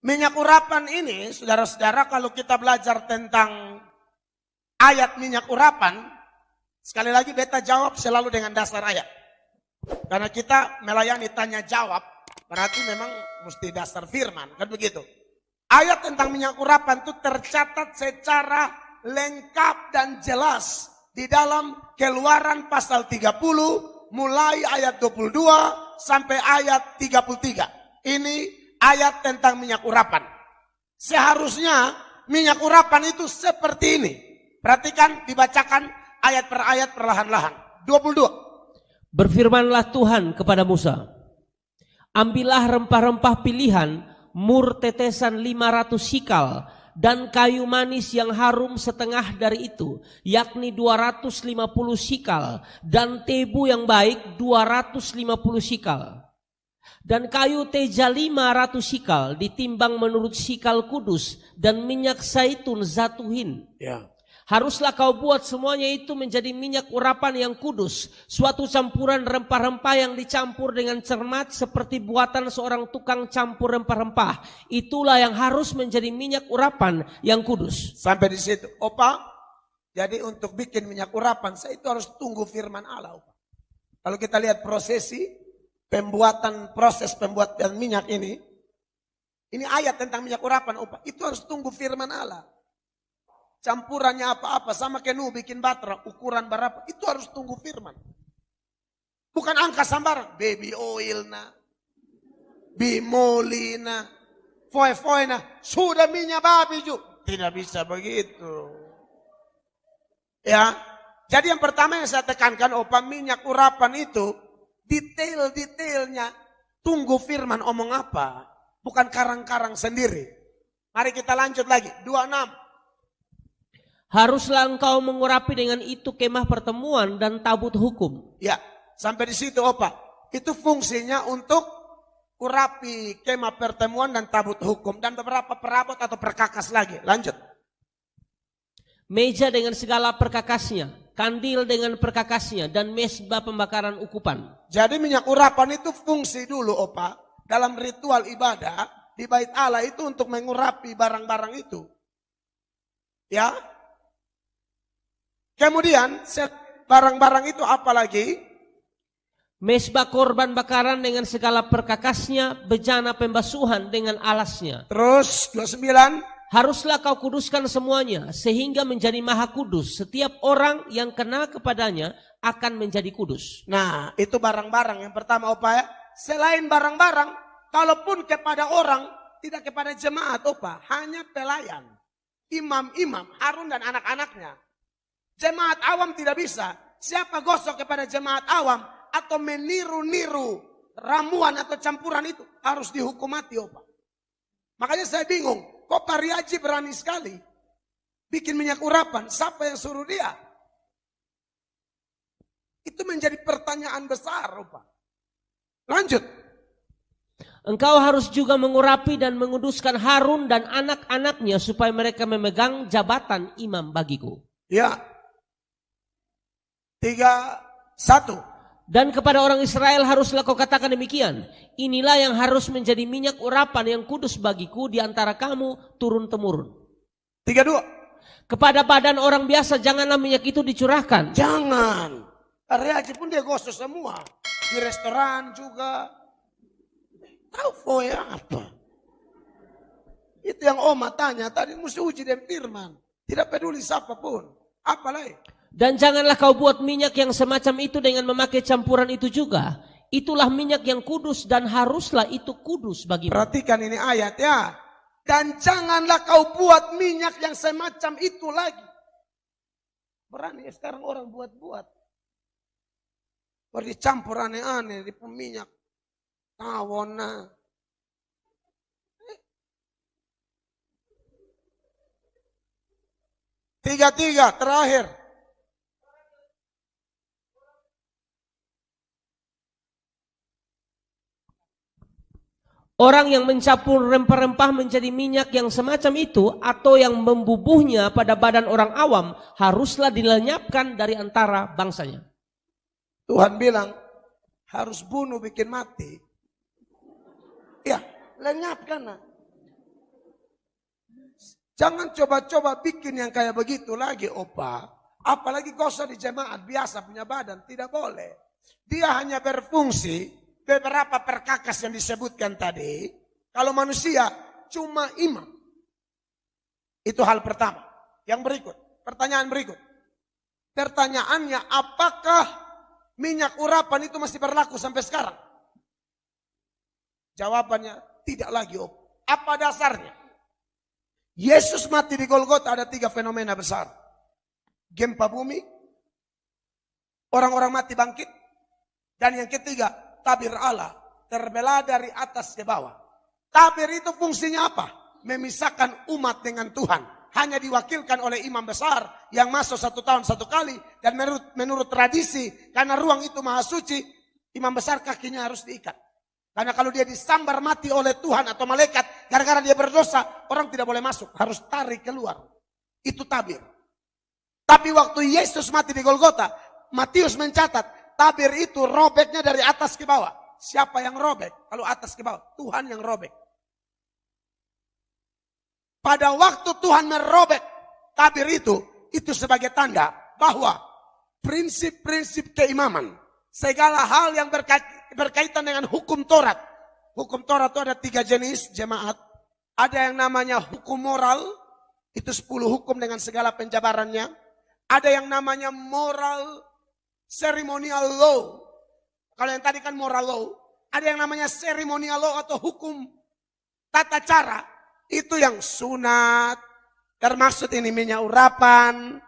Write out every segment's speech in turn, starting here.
Minyak urapan ini, saudara-saudara, kalau kita belajar tentang ayat minyak urapan, sekali lagi beta jawab selalu dengan dasar ayat. Karena kita melayani tanya jawab, berarti memang mesti dasar firman, kan begitu. Ayat tentang minyak urapan itu tercatat secara lengkap dan jelas di dalam Keluaran pasal 30, mulai ayat 22 sampai ayat 33. Ini ayat tentang minyak urapan. Seharusnya minyak urapan itu seperti ini. Perhatikan, dibacakan ayat per ayat perlahan-lahan. 22. Berfirmanlah Tuhan kepada Musa, ambillah rempah-rempah pilihan, mur tetesan 500 sikal, dan kayu manis yang harum setengah dari itu, yakni 250 sikal, dan tebu yang baik 250 sikal. Dan kayu teja 500 sikal, ditimbang menurut sikal kudus, dan minyak zaitun zatuhin. Ya. Haruslah kau buat semuanya itu menjadi minyak urapan yang kudus, suatu campuran rempah-rempah yang dicampur dengan cermat seperti buatan seorang tukang campur rempah-rempah. Itulah yang harus menjadi minyak urapan yang kudus. Sampai di situ. Opa, jadi untuk bikin minyak urapan, saya itu harus tunggu firman Allah. Opa. Kalau kita lihat proses pembuatan minyak ini ayat tentang minyak urapan, Opa. Itu harus tunggu firman Allah. Campurannya apa-apa, sama kenu bikin batra, ukuran berapa, itu harus tunggu firman. Bukan angka sambaran, baby oil na, bimolina, foy-foy na, sudah minyak babi juga. Tidak bisa begitu. Ya, jadi yang pertama yang saya tekankan, Opa, minyak urapan itu, detail-detailnya, tunggu firman omong apa, bukan karang-karang sendiri. Mari kita lanjut lagi, 26. Haruslah engkau mengurapi dengan itu kemah pertemuan dan tabut hukum. Ya, sampai di situ Opa. Itu fungsinya untuk urapi kemah pertemuan dan tabut hukum. Dan beberapa perabot atau perkakas lagi. Lanjut. Meja dengan segala perkakasnya, kandil dengan perkakasnya, dan mesbah pembakaran ukupan. Jadi minyak urapan itu fungsi dulu Opa. Dalam ritual ibadah di bait Allah itu untuk mengurapi barang-barang itu. Ya. Kemudian barang-barang itu apa lagi? Mesbah korban bakaran dengan segala perkakasnya, bejana pembasuhan dengan alasnya. Terus 29. Haruslah kau kuduskan semuanya sehingga menjadi maha kudus. Setiap orang yang kena kepadanya akan menjadi kudus. Nah, itu barang-barang yang pertama Opa ya. Selain barang-barang, kalaupun kepada orang, tidak kepada jemaat Opa, hanya pelayan, imam-imam, Harun dan anak-anaknya. Jemaat awam tidak bisa. Siapa gosok kepada jemaat awam atau meniru-niru ramuan atau campuran itu harus dihukum mati Opa. Makanya saya bingung, kok Pak Riaji berani sekali bikin minyak urapan, siapa yang suruh dia? Itu menjadi pertanyaan besar Opa. Lanjut. Engkau harus juga mengurapi dan menguduskan Harun dan anak-anaknya supaya mereka memegang jabatan imam bagiku. Ya. 3:1. Dan kepada orang Israel haruslah kau katakan demikian. Inilah yang harus menjadi minyak urapan yang kudus bagiku di antara kamu turun-temurun. 3:2. Kepada badan orang biasa janganlah minyak itu dicurahkan. Jangan. Reaji pun dia gosok semua. Di restoran juga. Tahu foy apa? Itu yang Oma tanya tadi, mesti uji dan firman. Tidak peduli siapapun. Apa lagi? Dan janganlah kau buat minyak yang semacam itu dengan memakai campuran itu juga. Itulah minyak yang kudus dan haruslah itu kudus bagimu. Perhatikan ini ayat ya. Dan janganlah kau buat minyak yang semacam itu lagi. Berani sekarang orang buat-buat. Baru dicampur aneh-aneh di peminyak. Tawon. 3:3 terakhir. Orang yang mencampur rempah-rempah menjadi minyak yang semacam itu atau yang membubuhnya pada badan orang awam haruslah dilenyapkan dari antara bangsanya. Tuhan bilang harus bunuh bikin mati. Ya, lenyapkan. Jangan coba-coba bikin yang kayak begitu lagi, opa. Apalagi gak usah di jemaat biasa punya badan, tidak boleh. Dia hanya berfungsi beberapa perkakas yang disebutkan tadi. Kalau manusia cuma imam. Itu hal pertama. Yang berikut, pertanyaan berikut. Pertanyaannya, apakah minyak urapan itu masih berlaku sampai sekarang? Jawabannya, tidak lagi, Om. Apa dasarnya? Yesus mati di Golgota ada 3 fenomena besar. Gempa bumi, orang-orang mati bangkit, dan yang ketiga, tabir Allah, terbelah dari atas ke bawah. Tabir itu fungsinya apa? Memisahkan umat dengan Tuhan. Hanya diwakilkan oleh imam besar yang masuk 1 tahun 1 kali. Dan menurut tradisi, karena ruang itu maha suci, imam besar kakinya harus diikat. Karena kalau dia disambar mati oleh Tuhan atau malaikat, gara-gara dia berdosa, orang tidak boleh masuk. Harus tarik keluar. Itu tabir. Tapi waktu Yesus mati di Golgota, Matius mencatat, tabir itu robeknya dari atas ke bawah. Siapa yang robek? Kalau atas ke bawah, Tuhan yang robek. Pada waktu Tuhan merobek tabir itu sebagai tanda bahwa prinsip-prinsip keimaman, segala hal yang berkaitan dengan hukum Taurat. Hukum Taurat itu ada 3 jenis jemaat. Ada yang namanya hukum moral, itu 10 hukum dengan segala penjabarannya. Ada yang namanya moral ceremonial law. Kalau yang tadi kan moral law. Ada yang namanya ceremonial law atau hukum tata cara. Itu yang sunat. Termaksud ini minyak urapan.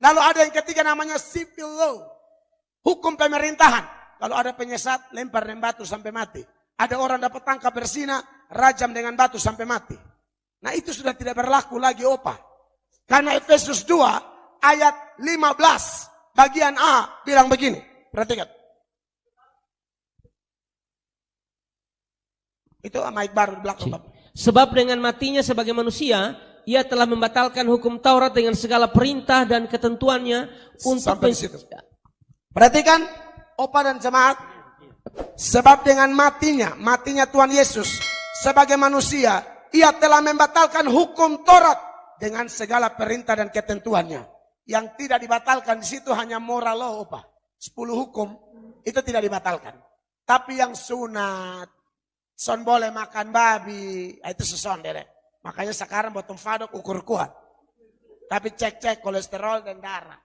Lalu ada yang ketiga namanya civil law. Hukum pemerintahan. Kalau ada penyesat, lempar dengan batu sampai mati. Ada orang dapat tangkap bersina, rajam dengan batu sampai mati. Nah itu sudah tidak berlaku lagi, opa. Karena Efesus 2 ayat 15 bagian A bilang begini. Perhatikan. Itu mic baru di belakang. Sebab dengan matinya sebagai manusia, ia telah membatalkan hukum Taurat dengan segala perintah dan ketentuannya untuk sampai di situ. Perhatikan, opa dan jemaat. Sebab dengan matinya Tuhan Yesus sebagai manusia, ia telah membatalkan hukum Taurat dengan segala perintah dan ketentuannya. Yang tidak dibatalkan di situ hanya moral law, opa. 10 hukum itu tidak dibatalkan. Tapi yang sunat, son boleh makan babi, itu seson deh. Makanya sekarang botong fadok ukur kuat. Tapi cek kolesterol dan darah.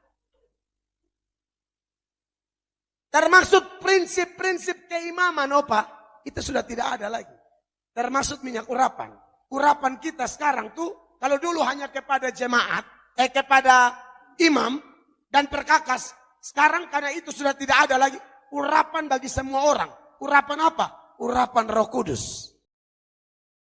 Termasuk prinsip-prinsip keimaman, opa, itu sudah tidak ada lagi. Termasuk minyak urapan. Urapan kita sekarang tuh, kalau dulu hanya kepada jemaat, kepada imam dan perkakas. Sekarang karena itu sudah tidak ada lagi. Urapan bagi semua orang. Urapan apa? Urapan Roh Kudus.